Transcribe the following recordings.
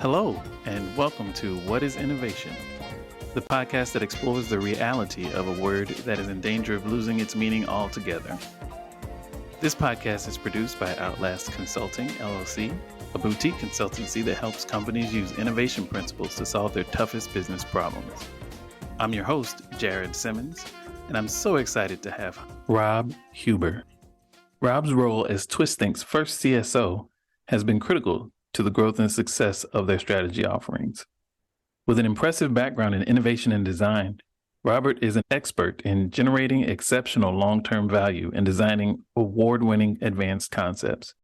Hello, and welcome to What is Innovation, the podcast that explores the reality of a word that is in danger of losing its meaning altogether. This podcast is produced by Outlast Consulting, LLC, a boutique consultancy that helps companies use innovation principles to solve their toughest business problems. I'm your host, Jared Simmons, and I'm so excited to have Rob Huber. Rob's role as Twishthink's first CSO has been critical to the growth and success of their strategy offerings. With an impressive background in innovation and design, Robert is an expert in generating exceptional long-term value and designing award-winning advanced concepts.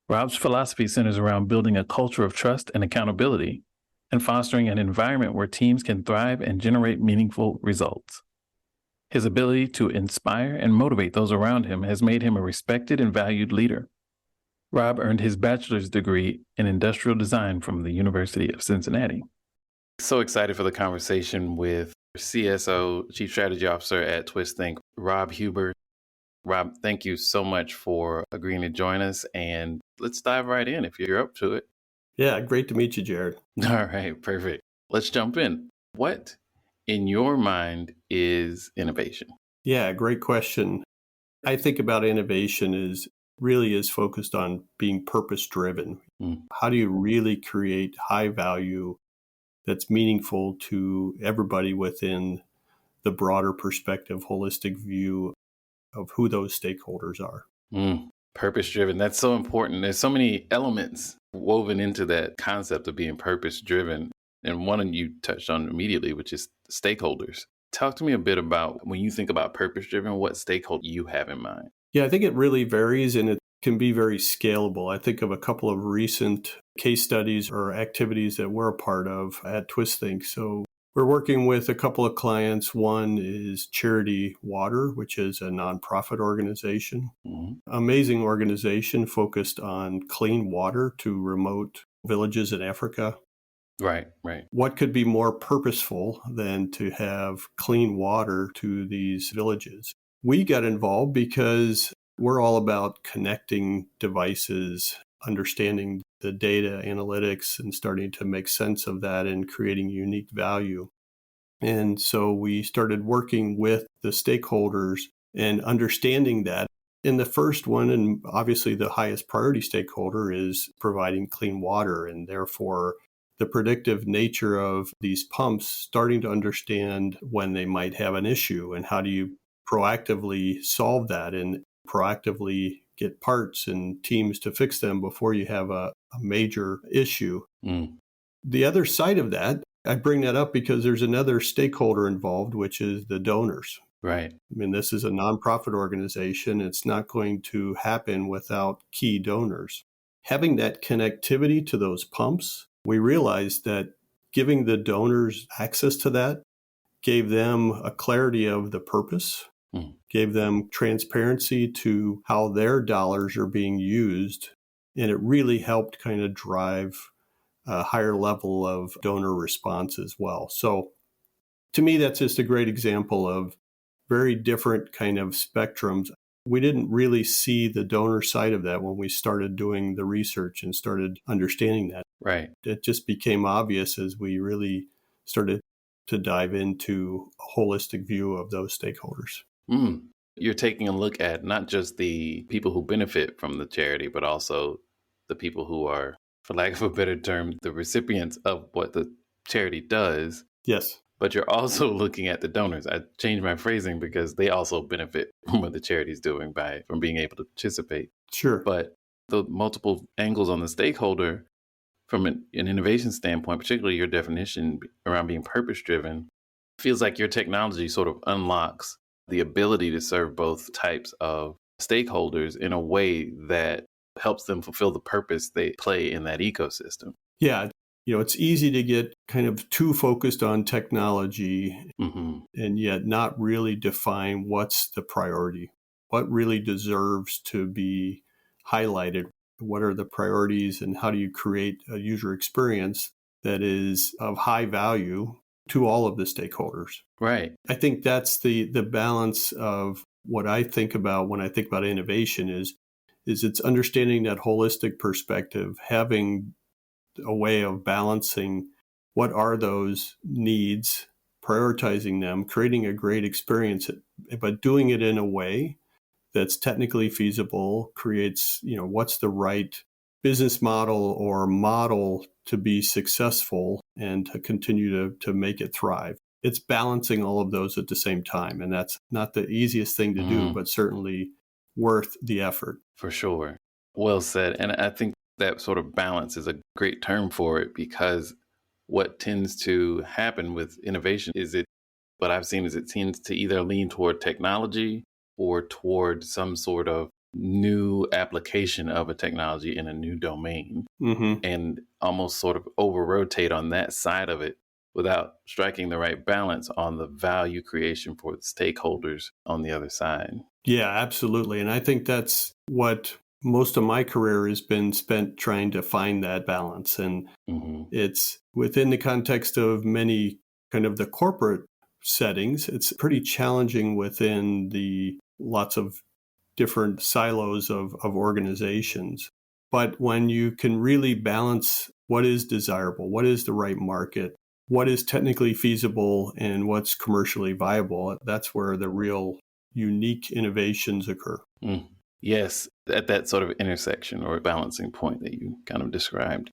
Rob's philosophy centers around building a culture of trust and accountability and fostering an environment where teams can thrive and generate meaningful results. His ability to inspire and motivate those around him has made him a respected and valued leader. Rob earned his bachelor's degree in industrial design from the University of Cincinnati. So excited for the conversation with CSO, Chief Strategy Officer at Twisthink, Rob Huber. Rob, thank you so much for agreeing to join us, and let's dive right in if you're up to it. Yeah, great to meet you, Jared. All right, perfect. Let's jump in. What, in your mind, is innovation? Yeah, great question. I think about innovation is focused on being purpose-driven. How do you really create high value that's meaningful to everybody within the broader perspective, holistic view of who those stakeholders are? Purpose-driven. That's so important. There's so many elements woven into that concept of being purpose-driven. And one you touched on immediately, which is stakeholders. Talk to me a bit about when you think about purpose-driven, what stakeholder you have in mind. Yeah, I think it really varies and it can be very scalable. I think of a couple of recent case studies or activities that we're a part of at Twisthink. So we're working with a couple of clients. One is Charity Water, which is a nonprofit organization. Amazing organization focused on clean water to remote villages in Africa. Right. What could be more purposeful than to have clean water to these villages? We got involved because we're all about connecting devices, understanding the data analytics and starting to make sense of that and creating unique value. And so we started working with the stakeholders and understanding that. In the first one, and obviously the highest priority stakeholder is providing clean water, and therefore the predictive nature of these pumps, starting to understand when they might have an issue and how do you proactively solve that and proactively get parts and teams to fix them before you have a major issue. The other side of that, I bring that up because there's another stakeholder involved, which is the donors. Right. I mean, this is a nonprofit organization. It's not going to happen without key donors. Having that connectivity to those pumps, we realized that giving the donors access to that gave them a clarity of the purpose, gave them transparency to how their dollars are being used, and it really helped kind of drive a higher level of donor response as well. So to me, that's just a great example of very different kind of spectrums. We didn't really see the donor side of that when we started doing the research and started understanding that. Right. It just became obvious as we really started to dive into a holistic view of those stakeholders. You're taking a look at not just the people who benefit from the charity, but also the people who are, for lack of a better term, the recipients of what the charity does. Yes. But you're also looking at the donors. I changed my phrasing because they also benefit from what the charity is doing from being able to participate. Sure. But the multiple angles on the stakeholder from an innovation standpoint, particularly your definition around being purpose-driven, feels like your technology sort of unlocks the ability to serve both types of stakeholders in a way that helps them fulfill the purpose they play in that ecosystem. Yeah. It's easy to get kind of too focused on technology and yet not really define what's the priority, what really deserves to be highlighted. What are the priorities and how do you create a user experience that is of high value to all of the stakeholders? Right. I think that's the balance of what I think about when I think about innovation is it's understanding that holistic perspective, having a way of balancing what are those needs, prioritizing them, creating a great experience, but doing it in a way that's technically feasible, creates, what's the right business model or model to be successful and to continue to make it thrive. It's balancing all of those at the same time. And that's not the easiest thing to do, but certainly worth the effort. For sure. Well said. And I think that sort of balance is a great term for it, because what tends to happen with innovation is what I've seen is it tends to either lean toward technology or toward some sort of new application of a technology in a new domain, and almost sort of over rotate on that side of it without striking the right balance on the value creation for the stakeholders on the other side. Yeah, absolutely. And I think that's what most of my career has been spent trying to find that balance. And it's within the context of many kind of the corporate settings, it's pretty challenging within the lots of different silos of organizations. But when you can really balance what is desirable, what is the right market, what is technically feasible, and what's commercially viable, that's where the real unique innovations occur. Yes, at that sort of intersection or balancing point that you kind of described.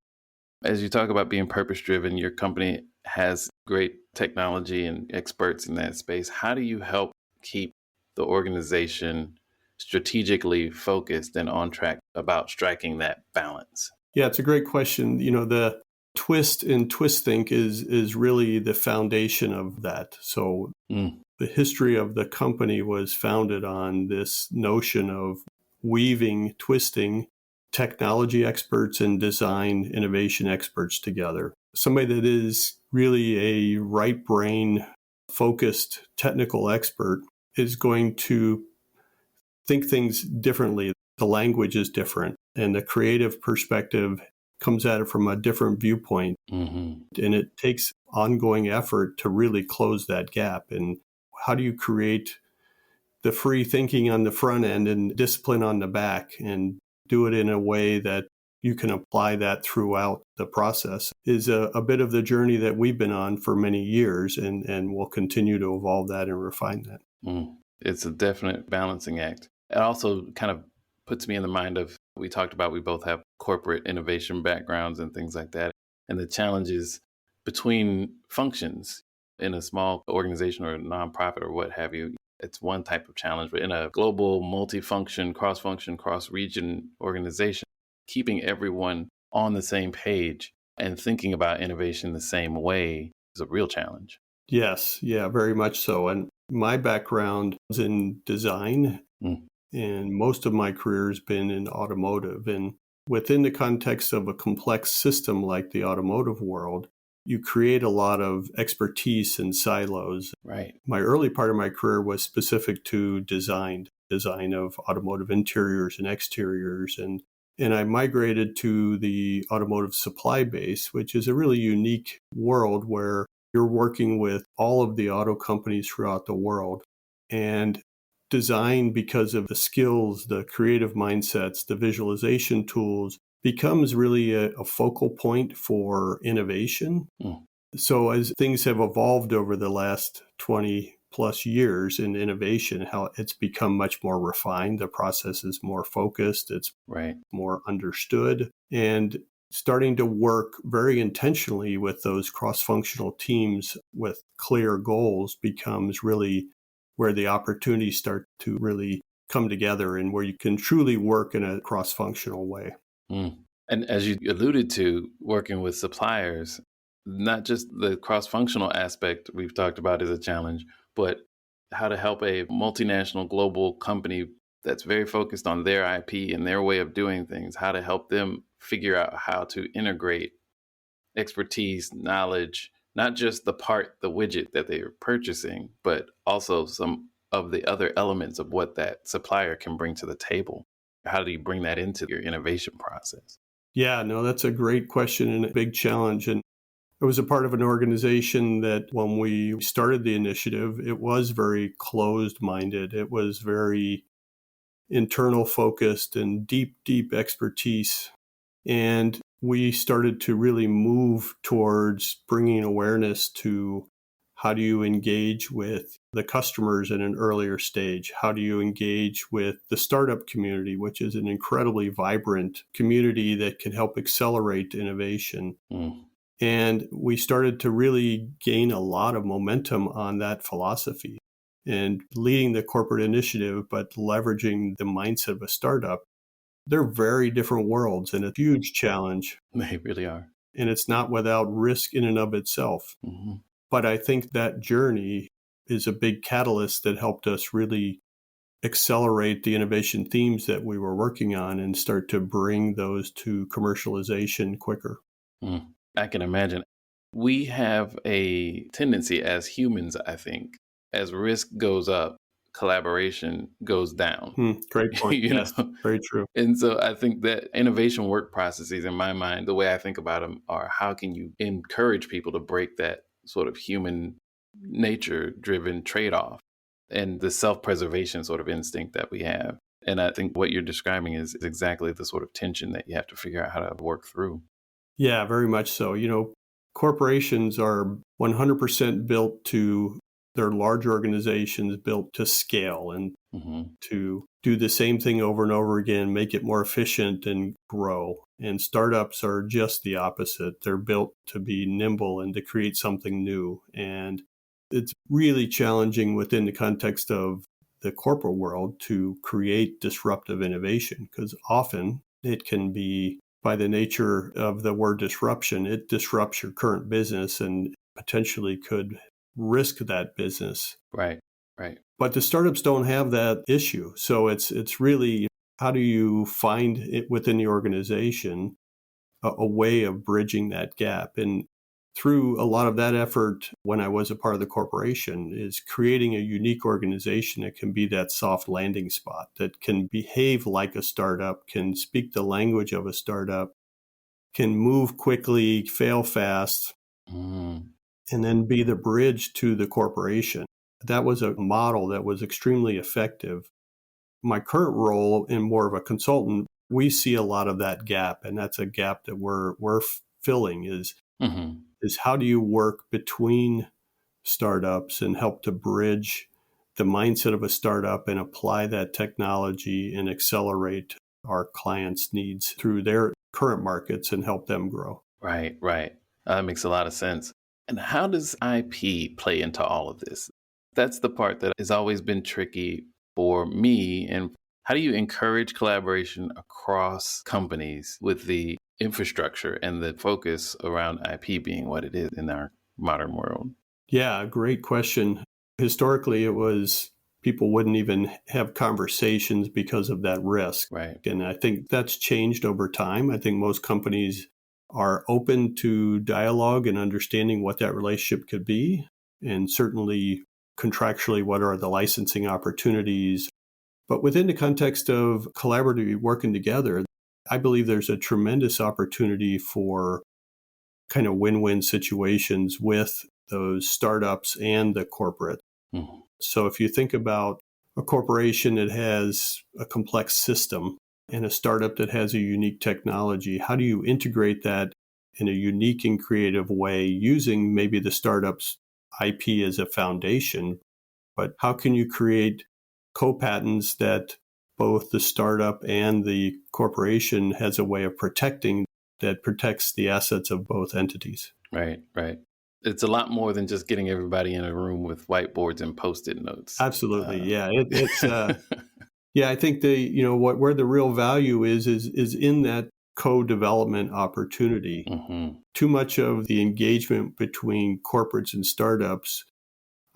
As you talk about being purpose-driven, your company has great technology and experts in that space. How do you help keep the organization strategically focused and on track about striking that balance? Yeah, it's a great question. The twist in Twisthink is really the foundation of that. So the history of the company was founded on this notion of twisting technology experts and design innovation experts together. Somebody that is really a right brain focused technical expert is going to think things differently. The language is different, and the creative perspective comes at it from a different viewpoint. And it takes ongoing effort to really close that gap. And how do you create the free thinking on the front end and discipline on the back, and do it in a way that you can apply that throughout the process is a bit of the journey that we've been on for many years, and we'll continue to evolve that and refine that. It's a definite balancing act. It also kind of puts me in the mind of, we talked about, we both have corporate innovation backgrounds and things like that, and the challenges between functions in a small organization or a nonprofit or what have you. It's one type of challenge, but in a global, multi-function, cross-region organization, keeping everyone on the same page and thinking about innovation the same way is a real challenge. Yes, yeah, very much so. And my background is in design, and most of my career has been in automotive. And within the context of a complex system like the automotive world, you create a lot of expertise in silos. Right. My early part of my career was specific to design of automotive interiors and exteriors. And I migrated to the automotive supply base, which is a really unique world where you're working with all of the auto companies throughout the world. And design, because of the skills, the creative mindsets, the visualization tools, becomes really a focal point for innovation. So as things have evolved over the last 20 plus years in innovation, how it's become much more refined, the process is more focused, it's more understood, and starting to work very intentionally with those cross-functional teams with clear goals becomes really where the opportunities start to really come together and where you can truly work in a cross-functional way. And as you alluded to, working with suppliers, not just the cross-functional aspect we've talked about is a challenge, but how to help a multinational global company that's very focused on their IP and their way of doing things, how to help them figure out how to integrate expertise, knowledge, not just the widget that they're purchasing, but also some of the other elements of what that supplier can bring to the table. How do you bring that into your innovation process? Yeah, no, that's a great question and a big challenge. And I was a part of an organization that when we started the initiative, it was very closed-minded. It was very internal focused and deep expertise. And we started to really move towards bringing awareness to how do you engage with the customers in an earlier stage? How do you engage with the startup community, which is an incredibly vibrant community that can help accelerate innovation? Mm. And we started to really gain a lot of momentum on that philosophy and leading the corporate initiative, but leveraging the mindset of a startup. They're very different worlds and a huge challenge. They really are. And it's not without risk in and of itself. Mm-hmm. But I think that journey is a big catalyst that helped us really accelerate the innovation themes that we were working on and start to bring those to commercialization quicker. Mm. I can imagine. We have a tendency as humans, I think, as risk goes up, collaboration goes down. Great point. You Yes, know? very true. And so I think that innovation work processes, in my mind, the way I think about them are how can you encourage people to break that sort of human nature driven trade off and the self preservation sort of instinct that we have. And I think what you're describing is exactly the sort of tension that you have to figure out how to work through. Yeah, very much so. Corporations are 100% built to, they're large organizations built to scale and Mm-hmm. to do the same thing over and over again, make it more efficient and grow. And startups are just the opposite. They're built to be nimble and to create something new. And it's really challenging within the context of the corporate world to create disruptive innovation because often it can be, by the nature of the word disruption, it disrupts your current business and potentially could risk that business. Right, right. But the startups don't have that issue. So it's really, how do you find it within the organization a way of bridging that gap? And through a lot of that effort, when I was a part of the corporation, is creating a unique organization that can be that soft landing spot, that can behave like a startup, can speak the language of a startup, can move quickly, fail fast, Mm. and then be the bridge to the corporation. That was a model that was extremely effective. My current role in more of a consultant, we see a lot of that gap, and that's a gap that we're filling Mm-hmm. is how do you work between startups and help to bridge the mindset of a startup and apply that technology and accelerate our clients' needs through their current markets and help them grow. Right, right. That makes a lot of sense. And how does IP play into all of this? That's the part that has always been tricky for me. And how do you encourage collaboration across companies with the infrastructure and the focus around IP being what it is in our modern world? Yeah, great question. Historically, it was people wouldn't even have conversations because of that risk. Right. And I think that's changed over time. I think most companies are open to dialogue and understanding what that relationship could be. And certainly contractually, what are the licensing opportunities? But within the context of collaboratively working together, I believe there's a tremendous opportunity for kind of win-win situations with those startups and the corporate. Mm-hmm. So if you think about a corporation that has a complex system and a startup that has a unique technology, how do you integrate that in a unique and creative way using maybe the startup's IP as a foundation? But how can you create co-patents that both the startup and the corporation has a way of protecting that protects the assets of both entities? Right, right. It's a lot more than just getting everybody in a room with whiteboards and Post-it notes. Absolutely, yeah. Yeah. I think where the real value is in that co-development opportunity. Mm-hmm. Too much of the engagement between corporates and startups,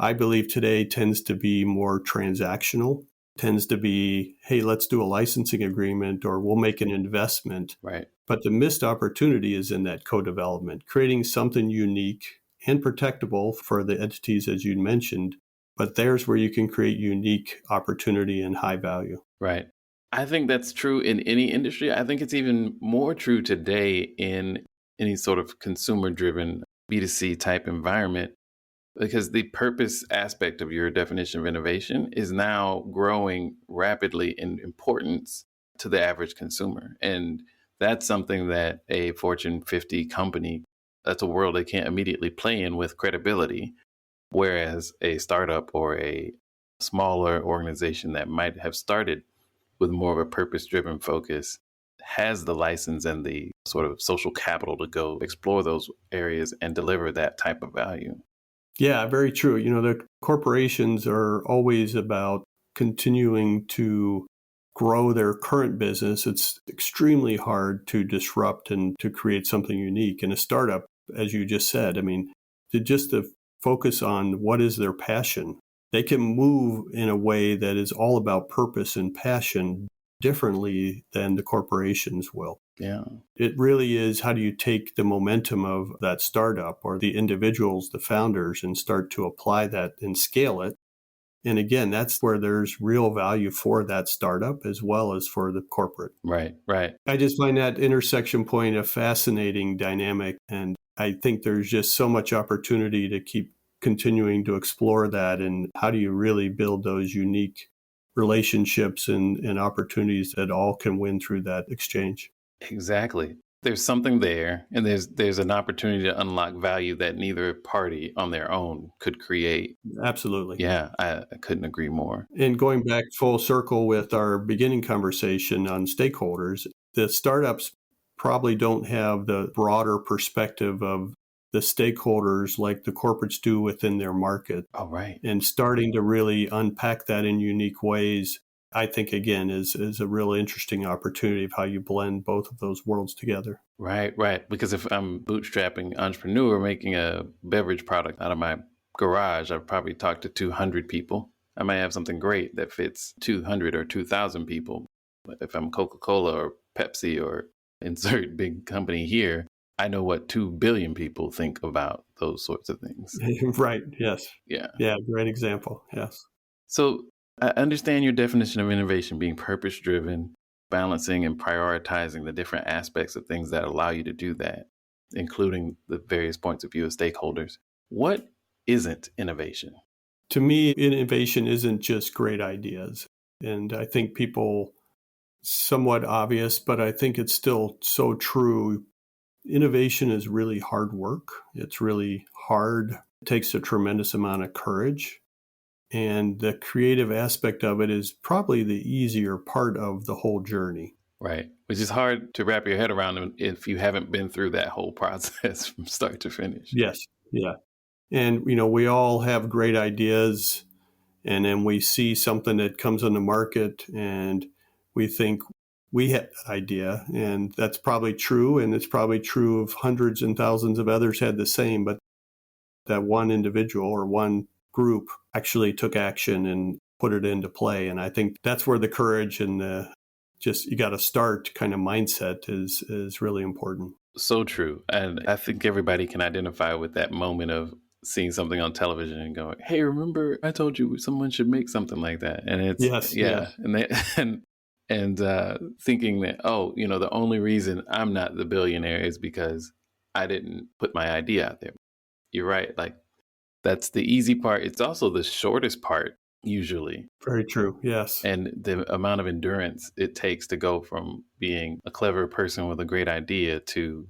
I believe today, tends to be more transactional. Tends to be, hey, let's do a licensing agreement or we'll make an investment. Right. But the missed opportunity is in that co-development, creating something unique and protectable for the entities, as you mentioned. But there's where you can create unique opportunity and high value. Right. I think that's true in any industry. I think it's even more true today in any sort of consumer driven B2C type environment, because the purpose aspect of your definition of innovation is now growing rapidly in importance to the average consumer. And That's something that a Fortune 50 company, that's a world they can't immediately play in with credibility. Whereas a startup or a smaller organization that might have started with more of a purpose driven focus has the license and the sort of social capital to go explore those areas and deliver that type of value. Yeah, very true. The corporations are always about continuing to grow their current business. It's extremely hard to disrupt and to create something unique. In a startup, as you just said, I mean, to focus on what is their passion, they can move in a way that is all about purpose and passion differently than the corporations will. Yeah. It really is, how do you take the momentum of that startup or the individuals, the founders, and start to apply that and scale it? And again, that's where there's real value for that startup as well as for the corporate. Right, right. I just find that intersection point a fascinating dynamic. And I think there's just so much opportunity to keep continuing to explore that. And how do you really build those unique relationships and opportunities that all can win through that exchange? Exactly. There's something there, and there's an opportunity to unlock value that neither party on their own could create. Absolutely. Yeah, I couldn't agree more. And going back full circle with our beginning conversation on stakeholders, the startups probably don't have the broader perspective of the stakeholders like the corporates do within their market. Oh, right. And starting to really unpack that in unique ways, I think, again, is a really interesting opportunity of how you blend both of those worlds together. Right, right. Because if I'm bootstrapping entrepreneur making a beverage product out of my garage, I've probably talked to 200 people. I might have something great that fits 200 or 2,000 people. But if I'm Coca-Cola or Pepsi or insert big company here, I know what 2 billion people think about those sorts of things. Right. Yes. Yeah. Yeah. Great example. Yes. So I understand your definition of innovation being purpose driven, balancing and prioritizing the different aspects of things that allow you to do that, including the various points of view of stakeholders. What isn't innovation? To me, innovation isn't just great ideas. And I think people, somewhat obvious, but I think it's still so true. Innovation is really hard work. It's really hard. It takes a tremendous amount of courage. And the creative aspect of it is probably the easier part of the whole journey. Right. Which is hard to wrap your head around if you haven't been through that whole process from start to finish. Yes. Yeah. And, we all have great ideas, and then we see something that comes on the market and we think we had that idea, and that's probably true. And it's probably true of hundreds and thousands of others had the same, but that one individual or one group actually took action and put it into play. And I think that's where the courage and the you got to start kind of mindset is really important. So true. And I think everybody can identify with that moment of seeing something on television and going, "Hey, remember I told you someone should make something like that?" And it's Yes, yeah, yes. and they and thinking that, oh, the only reason I'm not the billionaire is because I didn't put my idea out there. You're right. Like that's the easy part. It's also the shortest part usually. Very true. Yes. And the amount of endurance it takes to go from being a clever person with a great idea to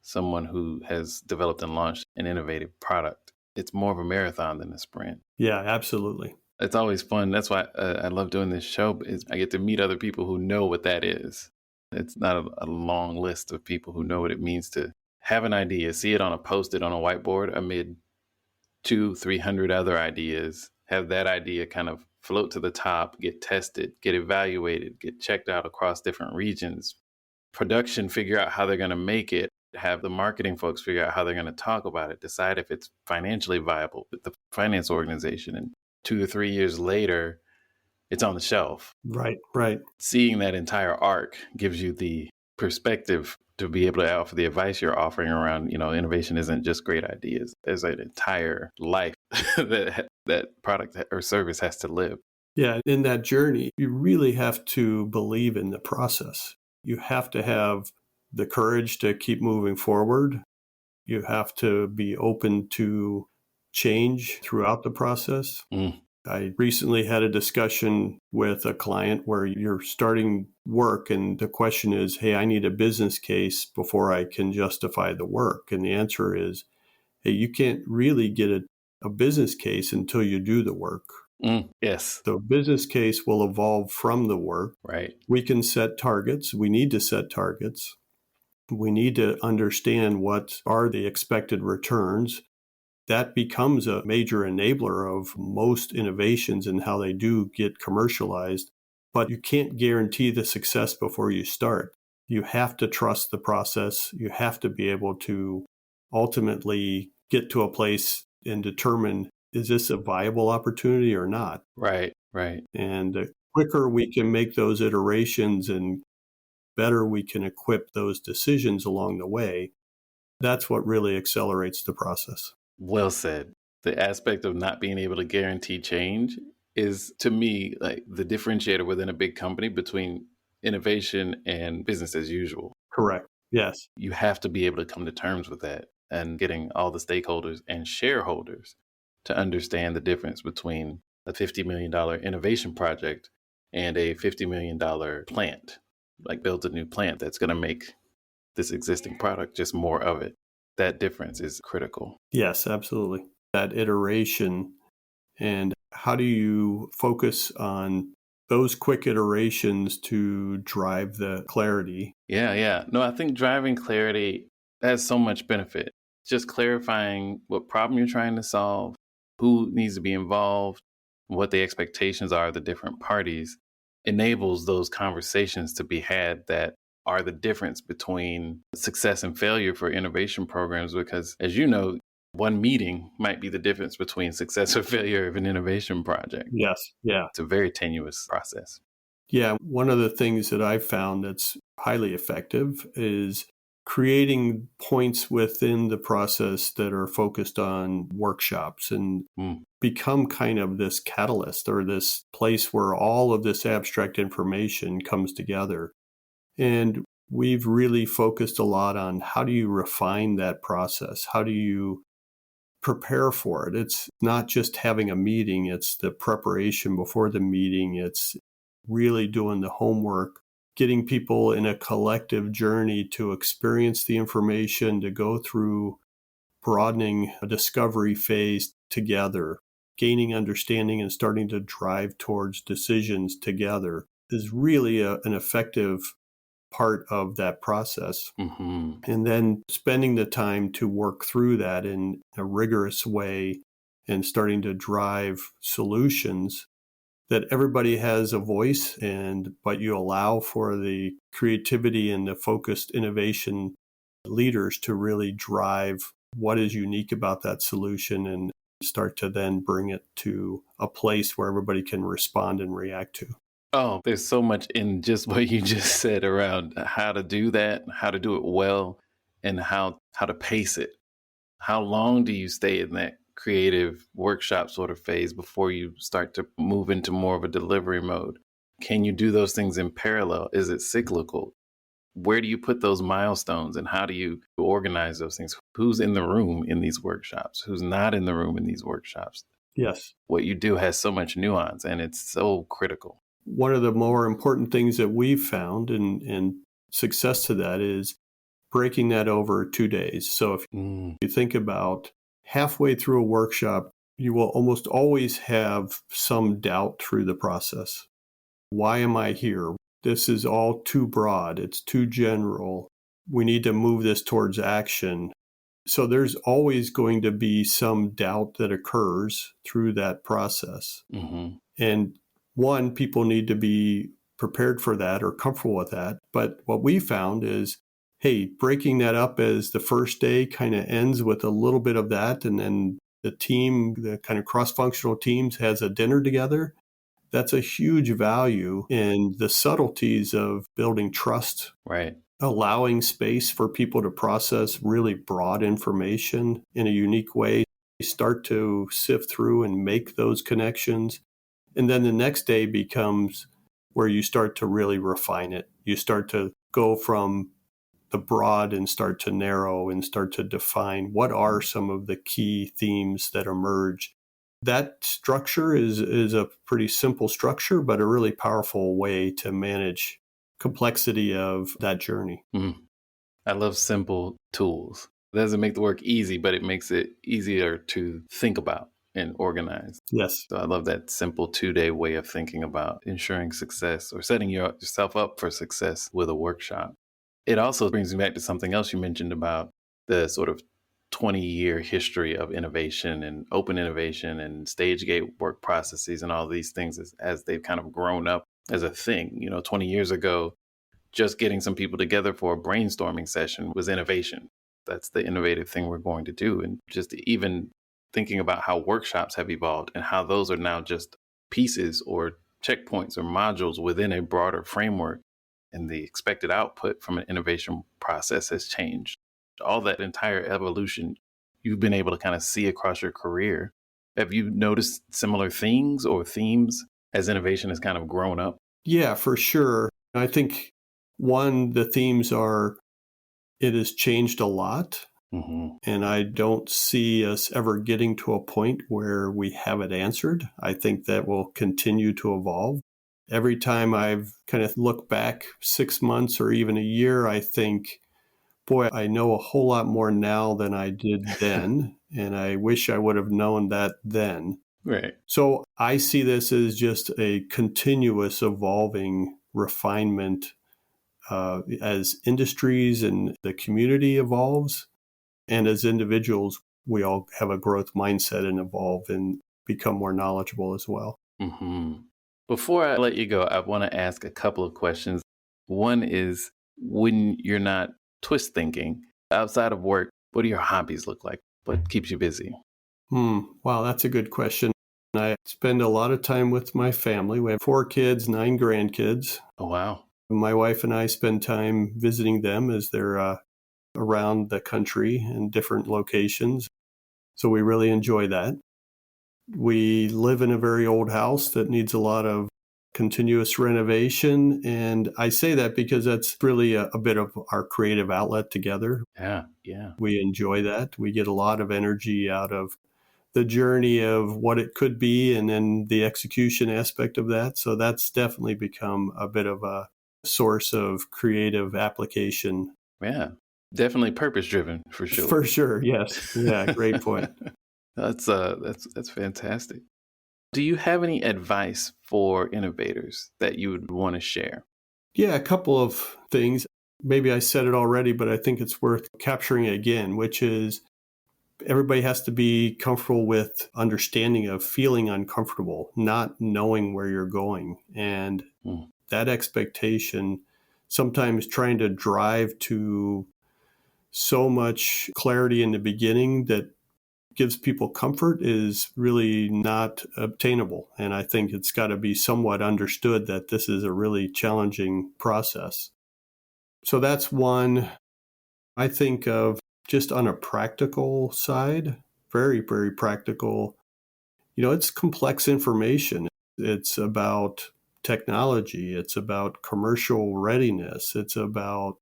someone who has developed and launched an innovative product. It's more of a marathon than a sprint. Yeah, absolutely. It's always fun. That's why I love doing this show. Is I get to meet other people who know what that is. It's not a long list of people who know what it means to have an idea, see it on a post-it on a whiteboard amid 200-300 other ideas, have that idea kind of float to the top, get tested, get evaluated, get checked out across different regions, production figure out how they're going to make it, have the marketing folks figure out how they're going to talk about it, decide if it's financially viable with the finance organization. And 2 to 3 years later, it's on the shelf. Right, right. Seeing that entire arc gives you the perspective to be able to offer the advice you're offering around, innovation isn't just great ideas. There's an entire life that product or service has to live. Yeah, in that journey, you really have to believe in the process. You have to have the courage to keep moving forward. You have to be open to change throughout the process. Mm. I recently had a discussion with a client where you're starting work and the question is, hey, I need a business case before I can justify the work. And the answer is, hey, you can't really get a business case until you do the work. Yes. The business case will evolve from the work. Right. We can set targets. We need to set targets. We need to understand what are the expected returns. That becomes a major enabler of most innovations and how they do get commercialized. But you can't guarantee the success before you start. You have to trust the process. You have to be able to ultimately get to a place and determine, is this a viable opportunity or not? Right. Right. And the quicker we can make those iterations and better we can equip those decisions along the way, that's what really accelerates the process. Well said. The aspect of not being able to guarantee change is, to me, like the differentiator within a big company between innovation and business as usual. Correct. Yes. You have to be able to come to terms with that and getting all the stakeholders and shareholders to understand the difference between a $50 million innovation project and a $50 million plant, like build a new plant that's going to make this existing product just more of it. That difference is critical. Yes, absolutely. That iteration, and how do you focus on those quick iterations to drive the clarity? Yeah. No, I think driving clarity has so much benefit. Just clarifying what problem you're trying to solve, who needs to be involved, what the expectations are of the different parties, enables those conversations to be had that are the difference between success and failure for innovation programs. Because, as you know, one meeting might be the difference between success or failure of an innovation project. Yes. Yeah. It's a very tenuous process. Yeah. One of the things that I've found that's highly effective is creating points within the process that are focused on workshops and become kind of this catalyst or this place where all of this abstract information comes together. And we've really focused a lot on how do you refine that process? How do you prepare for it? It's not just having a meeting, it's the preparation before the meeting. It's really doing the homework, getting people in a collective journey to experience the information, to go through broadening a discovery phase together, gaining understanding and starting to drive towards decisions together is really an effective part of that process. Mm-hmm. And then spending the time to work through that in a rigorous way and starting to drive solutions that everybody has a voice but you allow for the creativity and the focused innovation leaders to really drive what is unique about that solution and start to then bring it to a place where everybody can respond and react to. Oh, there's so much in just what you just said around how to do that, how to do it well, and how to pace it. How long do you stay in that creative workshop sort of phase before you start to move into more of a delivery mode? Can you do those things in parallel? Is it cyclical? Where do you put those milestones and how do you organize those things? Who's in the room in these workshops? Who's not in the room in these workshops? Yes. What you do has so much nuance and it's so critical. One of the more important things that we've found and success to that is breaking that over 2 days. So if you think about halfway through a workshop, you will almost always have some doubt through the process. Why am I here? This is all too broad. It's too general. We need to move this towards action. So there's always going to be some doubt that occurs through that process. Mm-hmm. And one, people need to be prepared for that or comfortable with that. But what we found is, hey, breaking that up as the first day kind of ends with a little bit of that. And then the team, the kind of cross-functional teams has a dinner together. That's a huge value in the subtleties of building trust. Right. Allowing space for people to process really broad information in a unique way, start to sift through and make those connections. And then the next day becomes where you start to really refine it. You start to go from the broad and start to narrow and start to define what are some of the key themes that emerge That structure is a pretty simple structure, but a really powerful way to manage complexity of that journey. I love simple tools. It doesn't make the work easy, but it makes it easier to think about and organize. Yes. So I love that simple 2-day way of thinking about ensuring success or setting yourself up for success with a workshop. It also brings me back to something else you mentioned about the sort of 20-year history of innovation and open innovation and stage gate work processes and all these things as they've kind of grown up as a thing. 20 years ago, just getting some people together for a brainstorming session was innovation. That's the innovative thing we're going to do. And just even thinking about how workshops have evolved and how those are now just pieces or checkpoints or modules within a broader framework, and the expected output from an innovation process has changed. All that entire evolution you've been able to kind of see across your career. Have you noticed similar things or themes as innovation has kind of grown up? Yeah, for sure. I think the themes are it has changed a lot. And I don't see us ever getting to a point where we have it answered. I think that will continue to evolve. Every time I've kind of looked back 6 months or even a year, I think, boy, I know a whole lot more now than I did then. And I wish I would have known that then. Right. So I see this as just a continuous evolving refinement as industries and the community evolves. And as individuals, we all have a growth mindset and evolve and become more knowledgeable as well. Before I let you go, I want to ask a couple of questions. One is, when you're not twist thinking outside of work, what do your hobbies look like? What keeps you busy? Wow, that's a good question. I spend a lot of time with my family. We have 4 kids, 9 grandkids. Oh, wow. My wife and I spend time visiting them as they're around the country in different locations. So we really enjoy that. We live in a very old house that needs a lot of continuous renovation. And I say that because that's really a bit of our creative outlet together. Yeah. We enjoy that. We get a lot of energy out of the journey of what it could be and then the execution aspect of that. So that's definitely become a bit of a source of creative application. Yeah. Definitely purpose driven for sure. For sure. Yes. Yeah. Great point. That's fantastic. Do you have any advice for innovators that you would want to share? Yeah, a couple of things. Maybe I said it already, but I think it's worth capturing it again, which is everybody has to be comfortable with understanding of feeling uncomfortable, not knowing where you're going. And that expectation, sometimes trying to drive to so much clarity in the beginning that gives people comfort, is really not obtainable. And I think it's got to be somewhat understood that this is a really challenging process. So that's one. I think of just on a practical side, very, very practical. It's complex information. It's about technology. It's about commercial readiness. It's about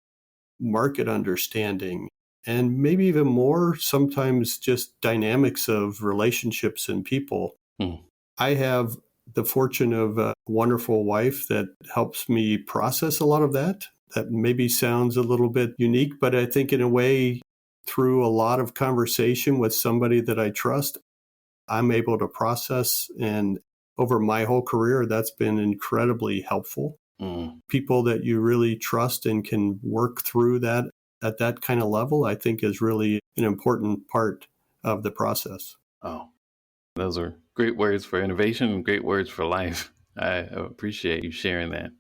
market understanding. And maybe even more, sometimes just dynamics of relationships and people. I have the fortune of a wonderful wife that helps me process a lot of that. That maybe sounds a little bit unique, but I think in a way, through a lot of conversation with somebody that I trust, I'm able to process. And over my whole career, that's been incredibly helpful. People that you really trust and can work through that at that kind of level, I think is really an important part of the process. Oh, those are great words for innovation and great words for life. I appreciate you sharing that.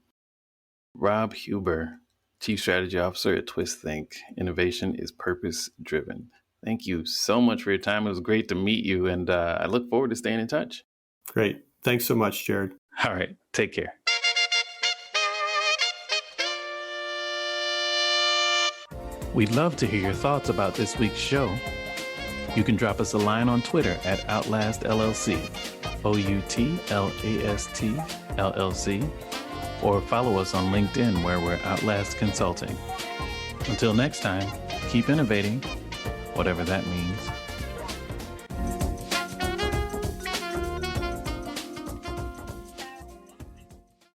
Rob Huber, Chief Strategy Officer at Twisthink. Innovation is purpose-driven. Thank you so much for your time. It was great to meet you, and I look forward to staying in touch. Great. Thanks so much, Jared. All right. Take care. We'd love to hear your thoughts about this week's show. You can drop us a line on Twitter at OutlastLLC, OUTLAST LLC, or follow us on LinkedIn where we're Outlast Consulting. Until next time, keep innovating, whatever that means.